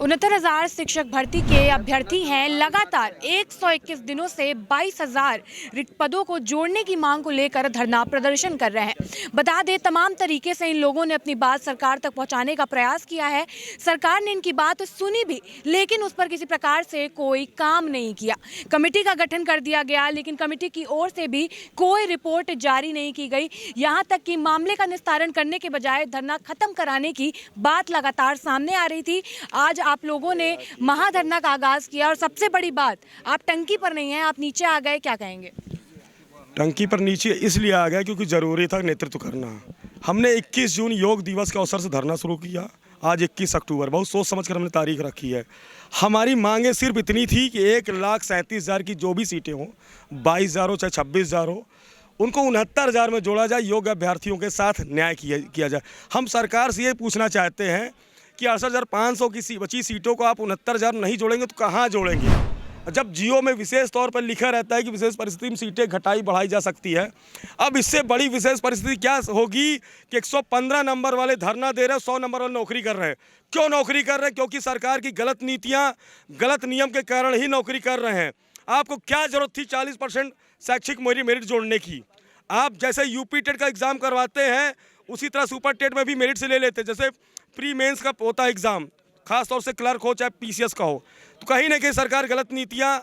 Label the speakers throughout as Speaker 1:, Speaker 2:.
Speaker 1: 69,000 शिक्षक भर्ती के अभ्यर्थी हैं। लगातार 121 दिनों से 22,000 रिक्त पदों को जोड़ने की मांग को लेकर धरना प्रदर्शन कर रहे हैं। बता दें, तमाम तरीके से इन लोगों ने अपनी बात सरकार तक पहुंचाने का प्रयास किया है। सरकार ने इनकी बात सुनी भी, लेकिन उस पर किसी प्रकार से कोई काम नहीं किया। कमेटी का गठन कर दिया गया, लेकिन कमेटी की ओर से भी कोई रिपोर्ट जारी नहीं की गई। यहाँ तक कि मामले का निस्तारण करने के बजाय धरना खत्म कराने की बात लगातार सामने आ रही थी। आज आप लोगों ने महाधरना का आगाज किया और सबसे बड़ी बात, आप टंकी पर नहीं हैं, आप नीचे आ गए। क्या कहेंगे?
Speaker 2: टंकी पर नीचे इसलिए आ गया क्योंकि ज़रूरी था नेतृत्व करना। हमने 21 जून योग दिवस के अवसर से धरना शुरू किया। आज 21 अक्टूबर, बहुत सोच समझ कर हमने तारीख रखी है। हमारी मांगें सिर्फ इतनी थी कि 1,37,000 की जो भी सीटें हों, 22,000 हो चाहे 26,000 हो, उनको 69,000 में जोड़ा जाए, योग्य अभ्यर्थियों के साथ न्याय किया जाए। हम सरकार से ये पूछना चाहते हैं कि 68,500 की बची सीटों को आप 69,000 नहीं जोड़ेंगे तो कहाँ जोड़ेंगे? जब जियो में विशेष तौर पर लिखा रहता है कि विशेष परिस्थिति में सीटें घटाई बढ़ाई जा सकती है। अब इससे बड़ी विशेष परिस्थिति क्या होगी कि 115 नंबर वाले धरना दे रहे हैं, 100 नंबर वाले नौकरी कर रहे हैं। क्यों नौकरी कर रहे हैं? क्योंकि सरकार की गलत नीतियाँ, गलत नियम के कारण ही नौकरी कर रहे हैं। आपको क्या जरूरत थी 40% शैक्षिक मेरिट जोड़ने की? आप जैसे यूपी टेट का एग्ज़ाम करवाते हैं, उसी तरह सुपर टेट में भी मेरिट से ले लेते हैं। जैसे प्री मेंस का होता है एग्ज़ाम, खास तौर से क्लर्क हो चाहे पीसीएस का हो, तो कहीं ना कहीं सरकार गलत नीतियां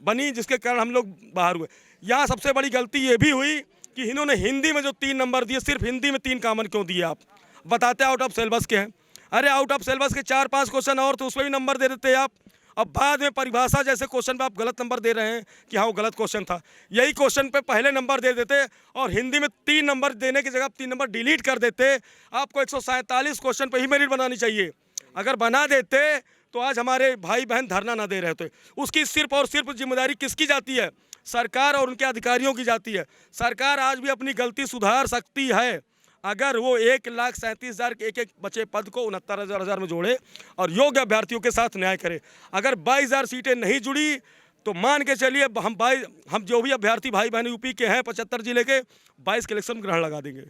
Speaker 2: बनी, जिसके कारण हम लोग बाहर हुए। यहाँ सबसे बड़ी गलती ये भी हुई कि इन्होंने हिंदी में जो 3 नंबर दिए, सिर्फ हिंदी में 3 कॉमन क्यों दिए? आप बताते आउट ऑफ सिलेबस के हैं। अरे आउट ऑफ सिलेबस के 4-5 क्वेश्चन और तो उसमें भी नंबर दे देते आप। अब बाद में परिभाषा जैसे क्वेश्चन पे आप गलत नंबर दे रहे हैं कि हाँ वो गलत क्वेश्चन था। यही क्वेश्चन पे पहले नंबर दे देते और हिंदी में 3 नंबर देने की जगह 3 नंबर डिलीट कर देते। आपको 147 क्वेश्चन पे ही मेरिट बनानी चाहिए। अगर बना देते तो आज हमारे भाई बहन धरना ना दे रहे थे। उसकी सिर्फ और सिर्फ जिम्मेदारी किसकी जाती है? सरकार और उनके अधिकारियों की जाती है। सरकार आज भी अपनी गलती सुधार सकती है अगर वो 1,37,000 के एक बचे पद को 69,000 में जोड़े और योग्य अभ्यर्थियों के साथ न्याय करे। अगर 22,000 सीटें नहीं जुड़ी तो मान के चलिए हम जो भी अभ्यर्थी भाई बहन यूपी के हैं 75 जिले के, 22 के इलेक्शन ग्रहण लगा देंगे।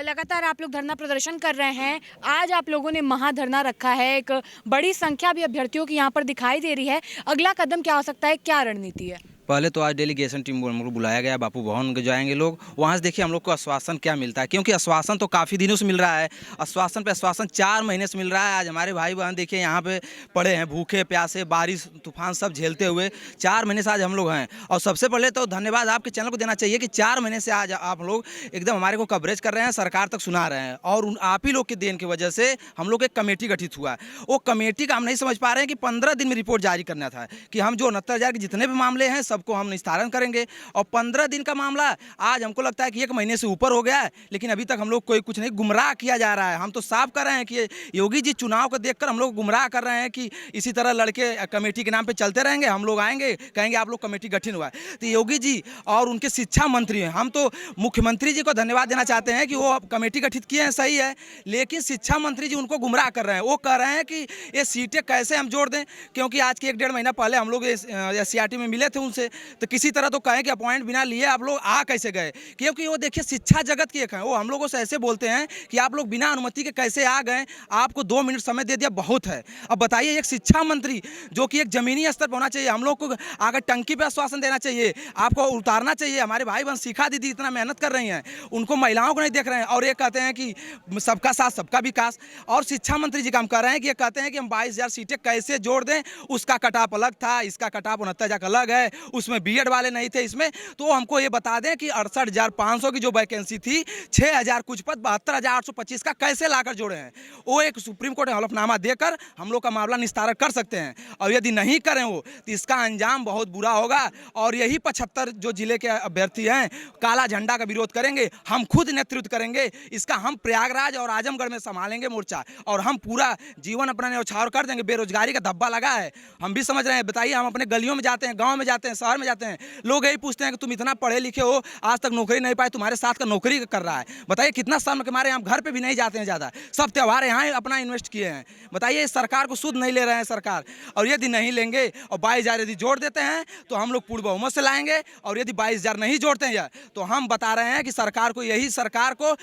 Speaker 1: लगातार आप लोग धरना प्रदर्शन कर रहे हैं। आज आप लोगों ने महाधरना रखा है। एक बड़ी संख्या भी अभ्यर्थियों की यहाँ पर दिखाई दे रही है। अगला कदम क्या हो सकता है? क्या रणनीति है?
Speaker 3: पहले तो आज डेलीगेशन टीम को बुलाया गया, बापू भवन के जाएंगे लोग। वहाँ से देखिए हम लोग को आश्वासन क्या मिलता है, क्योंकि आश्वासन तो काफ़ी दिनों से मिल रहा है। आश्वासन पे आश्वासन 4 महीने से मिल रहा है। आज हमारे भाई बहन देखिए यहाँ पे पड़े हैं, भूखे प्यासे, बारिश तूफान सब झेलते हुए 4 महीने से आज हम लोग हैं। और सबसे पहले तो धन्यवाद आपके चैनल को देना चाहिए कि 4 महीने से आज आप लोग एकदम हमारे को कवरेज कर रहे हैं, सरकार तक सुना रहे हैं। और आप ही लोग के देन की वजह से हम लोग एक कमेटी गठित हुआ है। वो कमेटी का हम नहीं समझ पा रहे हैं कि 15 दिन में रिपोर्ट जारी करना था कि हम जो 69,000 के जितने भी मामले हैं सबको हम निस्तारण करेंगे। और 15 दिन का मामला आज हमको लगता है कि 1 महीने से ऊपर हो गया है, लेकिन अभी तक हम लोग कोई कुछ नहीं, गुमराह किया जा रहा है। हम तो साफ कर रहे हैं कि योगी जी चुनाव को देखकर हम लोग गुमराह कर रहे हैं कि इसी तरह लड़के कमेटी के नाम पे चलते रहेंगे। हम लोग आएंगे, कहेंगे आप लोग कमेटी गठित हुआ है। तो योगी जी और उनके शिक्षा मंत्री हैं, हम तो मुख्यमंत्री जी को धन्यवाद देना चाहते हैं कि वो कमेटी गठित किए हैं, सही है, लेकिन शिक्षा मंत्री जी उनको गुमराह कर रहे हैं। वो कह रहे हैं कि ये सीटें कैसे हम जोड़ दें, क्योंकि आज के 1-1.5 महीना पहले हम लोग SCRT में मिले थे उनसे, तो किसी तरह तो कहें कि अपॉइंट बिना लिए आप लोग आ कैसे गए? क्योंकि वो देखिए शिक्षा जगत की एक है, वो हम लोगों से ऐसे बोलते हैं कि आप लोग बिना अनुमति के कैसे आ गए? आपको 2 मिनट समय दे दिया, बहुत है। अब बताइए, एक शिक्षा मंत्री जो कि एक जमीनी स्तर पर होना चाहिए, हम लोग को आगे टंकी पे आश्वासन देना चाहिए, आपको उतारना चाहिए। हमारे भाई बहन शिखा दीदी इतना मेहनत कर रही हैं, उनको महिलाओं को नहीं देख रहे हैं, और ये कहते हैं कि सबका साथ सबका विकास। और शिक्षा मंत्री जी काम कर रहे हैं कि ये कहते हैं कि हम 22,000 सीटें कैसे जोड़ दें, उसका कटाप अलग था, इसका कटाप 69,000 अलग है, उसमें बीएड वाले नहीं थे इसमें। तो हमको ये बता दें कि 68,500 की जो वैकेंसी थी, 6,000 कुछ पद 72,825 का कैसे लाकर जोड़े हैं? वो एक सुप्रीम कोर्ट में हलफनामा देकर हम लोग का मामला निस्तारण कर सकते हैं। और यदि नहीं करें वो, तो इसका अंजाम बहुत बुरा होगा। और यही 75 जो जिले के अभ्यर्थी हैं काला झंडा का विरोध करेंगे, हम खुद नेतृत्व करेंगे इसका। हम प्रयागराज और आजमगढ़ में संभालेंगे मोर्चा, और हम पूरा जीवन अपना न्यौछावर कर देंगे। बेरोजगारी का धब्बा लगा है, हम भी समझ रहे हैं। बताइए, हम अपने गलियों में जाते हैं, गाँव में जाते हैं, शहर में जाते हैं, लोग यही पूछते हैं कि तुम इतना पढ़े लिखे हो, आज तक नौकरी नहीं पाए, तुम्हारे साथ का नौकरी कर रहा है। बताइए कितना शर्म के मारे हम घर पे भी नहीं जाते हैं ज़्यादा, सब त्यौहार यहाँ ही अपना इन्वेस्ट किए हैं। बताइए सरकार को सुध नहीं ले रहे हैं सरकार, और यदि नहीं लेंगे और 22,000 यदि जोड़ देते हैं तो हम लोग पूर्ण बहुमत से लाएंगे, और यदि 22,000 नहीं जोड़ते हैं तो हम बता रहे हैं कि सरकार को, यही सरकार को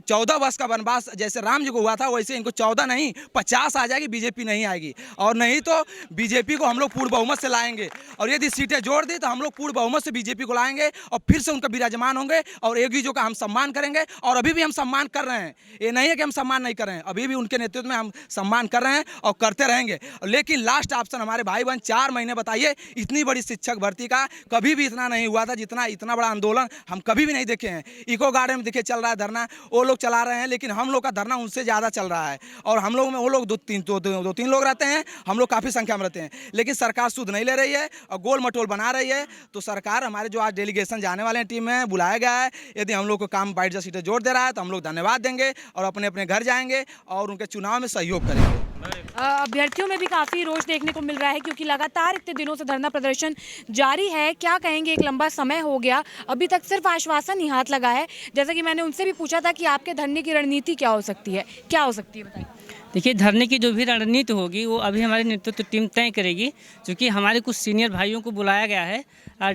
Speaker 3: 14 वर्ष का वनवास जैसे राम जी को हुआ था, वैसे इनको 14 नहीं 50 आ जाएगी, बीजेपी नहीं आएगी, और नहीं तो बीजेपी को हम लोग पूर्ण बहुमत से लाएंगे, और यदि सीटें जोड़ दी तो हम लोग पूर्ण बहुमत से बीजेपी को लाएंगे और फिर से उनका विराजमान होंगे, और योगी का हम सम्मान करेंगे, और अभी भी हम सम्मान कर रहे हैं। ये नहीं है कि हम सम्मान नहीं कर रहे हैं, अभी भी उनके नेतृत्व में हम सम्मान कर रहे हैं और करते रहेंगे। लेकिन लास्ट ऑप्शन हमारे भाई बहन 4 महीने, बताइए इतनी बड़ी शिक्षक भर्ती का कभी भी इतना नहीं हुआ था, जितना इतना बड़ा आंदोलन हम कभी भी नहीं देखे हैं। इको गार्डन में देखिए चल रहा है धरना, वो लोग चला रहे हैं, लेकिन हम लोग का धरना उनसे ज़्यादा चल रहा है, और हम लोग में वो लोग दो तीन लोग रहते हैं, हम लोग काफ़ी संख्या में रहते हैं, लेकिन सरकार सुध नहीं ले रही है और गोल मटोल बना रही है। तो सरकार, हमारे जो आज डेलीगेशन जाने वाले हैं टीम में बुलाया गया है, यदि हम लोग को काम 22 सीटें जोड़ दे रहा है तो हम लोग धन्यवाद देंगे और अपने अपने घर जाएंगे और उनके चुनाव में सहयोग करेंगे।
Speaker 1: अभ्यर्थियों में भी काफ़ी रोष देखने को मिल रहा है, क्योंकि लगातार इतने दिनों से धरना प्रदर्शन जारी है। क्या कहेंगे, एक लंबा समय हो गया, अभी तक सिर्फ आश्वासन ही हाथ लगा है। जैसा कि मैंने उनसे भी पूछा था कि आपके धरने की रणनीति क्या हो सकती है, क्या हो सकती है, बताइए।
Speaker 4: देखिए, धरने की जो भी रणनीति होगी वो अभी हमारी नेतृत्व टीम तय करेगी, क्योंकि हमारे कुछ सीनियर भाइयों को बुलाया गया है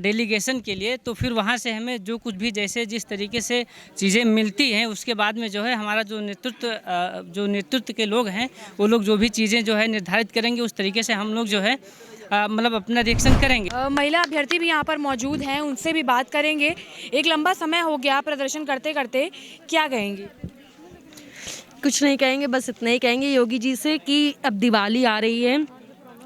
Speaker 4: डेलीगेशन के लिए, तो फिर वहाँ से हमें जो कुछ भी जैसे जिस तरीके से चीज़ें मिलती हैं उसके बाद में जो है हमारा जो नेतृत्व के लोग हैं वो लोग जो भी चीज़ें जो है निर्धारित करेंगे, उस तरीके से हम लोग जो है मतलब अपना रिएक्शन करेंगे।
Speaker 1: महिला अभ्यर्थी भी यहाँ पर मौजूद हैं, उनसे भी बात करेंगे। एक लंबा समय हो गया प्रदर्शन करते करते, क्या कहेंगे?
Speaker 5: कुछ नहीं कहेंगे, बस इतना ही कहेंगे योगी जी से कि अब दिवाली आ रही है,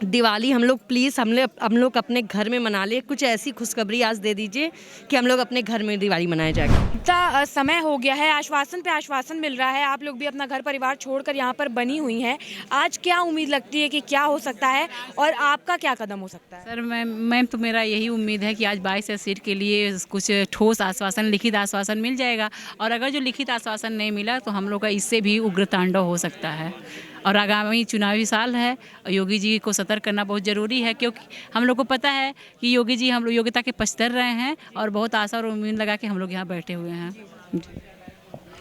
Speaker 5: दिवाली हम लोग प्लीज़ हम लोग अपने घर में मना ले। कुछ ऐसी खुशखबरी आज दे दीजिए कि हम लोग अपने घर में दिवाली मनाए जाएगा।
Speaker 1: इतना समय हो गया है, आश्वासन पे आश्वासन मिल रहा है, आप लोग भी अपना घर परिवार छोड़कर यहाँ पर बनी हुई हैं। आज क्या उम्मीद लगती है कि क्या हो सकता है और आपका क्या कदम हो सकता है?
Speaker 6: सर मैम तो मेरा यही उम्मीद है कि आज 22 सीट के लिए कुछ ठोस आश्वासन, लिखित आश्वासन मिल जाएगा, और अगर जो लिखित आश्वासन नहीं मिला तो हम लोग का इससे भी उग्र तांडव हो सकता है। और आगामी चुनावी साल है, योगी जी को सतर्क करना बहुत ज़रूरी है, क्योंकि हम लोग को पता है कि योगी जी हम लोग योग्यता के पछतर रहे हैं और बहुत आशा और उम्मीद लगा के हम लोग यहाँ बैठे हुए हैं।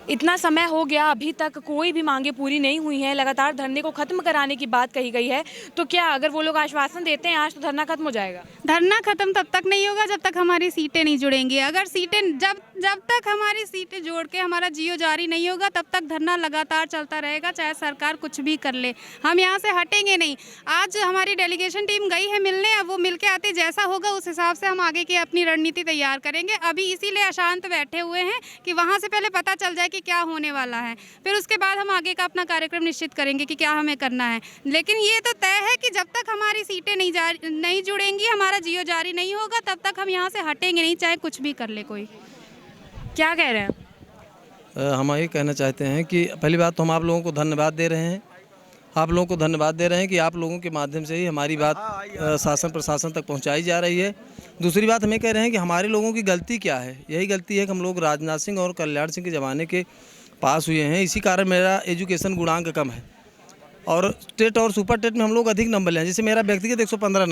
Speaker 1: इतना समय हो गया, अभी तक कोई भी मांगे पूरी नहीं हुई हैं, लगातार धरने को खत्म कराने की बात कही गई है। तो क्या अगर वो लोग आश्वासन देते हैं आज तो धरना खत्म हो जाएगा?
Speaker 7: धरना खत्म तब तक नहीं होगा जब तक हमारी सीटें नहीं जुड़ेंगी। अगर सीटें जब तक हमारी सीटें जोड़ के हमारा जियो जारी नहीं होगा तब तक धरना लगातार चलता रहेगा, चाहे सरकार कुछ भी कर ले, हम यहाँ से हटेंगे नहीं। आज हमारी डेलीगेशन टीम गई है मिलने, अब वो मिल के आती, जैसा होगा उस हिसाब से हम आगे की अपनी रणनीति तैयार करेंगे। अभी इसीलिए अशांत बैठे हुए हैं कि वहाँ से पहले पता चल जाए कि क्या होने वाला है, फिर उसके बाद हम आगे का अपना कार्यक्रम निश्चित करेंगे कि क्या हमें करना है। लेकिन ये तो तय है कि जब तक हमारी सीटें नहीं जुड़ेंगी, हमारा जियो जारी नहीं होगा, तब तक हम यहाँ से हटेंगे नहीं, चाहे कुछ भी कर ले कोई।
Speaker 1: क्या कह रहे हैं?
Speaker 8: हम ये कहना चाहते हैं कि पहली बात तो हम आप लोगों को धन्यवाद दे रहे हैं, आप लोगों को धन्यवाद दे रहे हैं कि आप लोगों के माध्यम से ही हमारी बात शासन प्रशासन तक पहुंचाई जा रही है। दूसरी बात हमें कह रहे हैं कि हमारे लोगों की गलती क्या है। यही गलती है कि हम लोग राजनाथ सिंह और कल्याण सिंह के ज़माने के पास हुए हैं, इसी कारण मेरा एजुकेशन गुणांक कम है और टेट और सुपर टेट में हम लोग अधिक नंबर ले हैं। जैसे मेरा व्यक्तिगत 115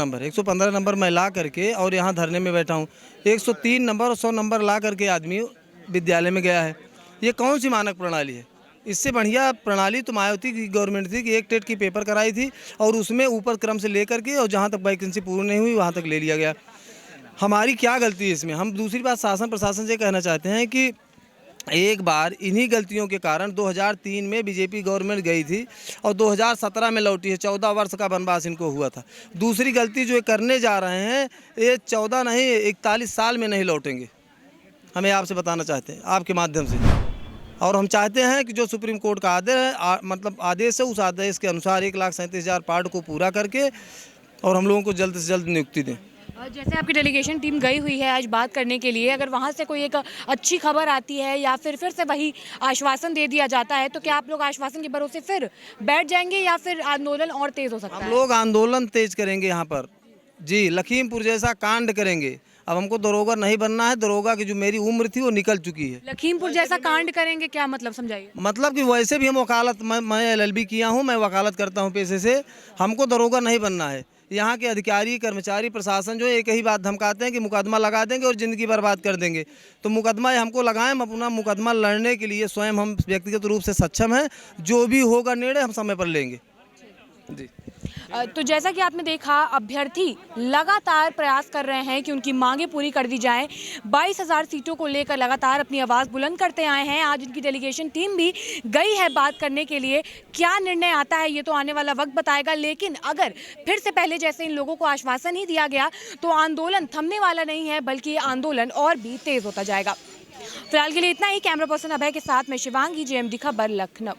Speaker 8: नंबर मैं ला करके और यहाँ धरने में बैठा हूँ, 103 नंबर और 100 नंबर ला करके आदमी विद्यालय में गया है। ये कौन सी मानक प्रणाली है? इससे बढ़िया प्रणाली तो मायावती की गवर्नमेंट थी कि एक टेट की पेपर कराई थी और उसमें ऊपर क्रम से लेकर के और जहाँ तक वैकेंसी पूरी नहीं हुई वहाँ तक ले लिया गया। हमारी क्या गलती है इसमें? हम दूसरी बात शासन प्रशासन से कहना चाहते हैं कि एक बार इन्हीं गलतियों के कारण 2003 में बीजेपी गवर्नमेंट गई थी और 2017 में लौटी है। 14 वर्ष का वनवास इनको हुआ था। दूसरी गलती जो ये करने जा रहे हैं, ये 14 नहीं 41 साल में नहीं लौटेंगे। हमें आपसे बताना चाहते हैं आपके माध्यम से, और हम चाहते हैं कि जो सुप्रीम कोर्ट का आदेश है मतलब आदेश है, उस आदेश के अनुसार 1,37,000 पार्ट को पूरा करके और हम लोगों को जल्द से जल्द नियुक्ति दें।
Speaker 1: जैसे आपकी डेलीगेशन टीम गई हुई है आज बात करने के लिए, अगर वहाँ से कोई एक अच्छी खबर आती है या फिर से वही आश्वासन दे दिया जाता है, तो क्या आप लोग आश्वासन के भरोसे फिर बैठ जाएंगे या फिर आंदोलन और तेज हो सकता है?
Speaker 8: हम लोग आंदोलन तेज करेंगे यहाँ पर जी, लखीमपुर जैसा कांड करेंगे। अब हमको दरोगा नहीं बनना है। दरोगा की जो मेरी उम्र थी वो निकल चुकी है।
Speaker 1: लखीमपुर जैसा कांड करेंगे, क्या मतलब समझाइए।
Speaker 8: मतलब कि वैसे भी हम वकालत, मैं LLB किया हूँ, मैं वकालत करता हूँ पेशे से। हमको दरोगा नहीं बनना है। यहाँ के अधिकारी, कर्मचारी, प्रशासन जो एक ही बात धमकाते हैं कि मुकदमा लगा देंगे और ज़िंदगी बर्बाद कर देंगे। तो मुकदमा हमको लगाएं, हम अपना मुकदमा लड़ने के लिए स्वयं हम व्यक्तिगत रूप से सक्षम हैं। जो भी होगा निर्णय हम समय पर लेंगे जी।
Speaker 1: तो जैसा कि आपने देखा, अभ्यर्थी लगातार प्रयास कर रहे हैं कि उनकी मांगें पूरी कर दी जाएं। 22,000 सीटों को लेकर लगातार अपनी आवाज़ बुलंद करते आए हैं। आज इनकी डेलीगेशन टीम भी गई है बात करने के लिए। क्या निर्णय आता है ये तो आने वाला वक्त बताएगा, लेकिन अगर फिर से पहले जैसे इन लोगों को आश्वासन ही दिया गया तो आंदोलन थमने वाला नहीं है, बल्कि ये आंदोलन और भी तेज़ होता जाएगा। फिलहाल के लिए इतना ही। कैमरा पर्सन अभय के साथ मैं शिवांगी, JMD खबर, लखनऊ।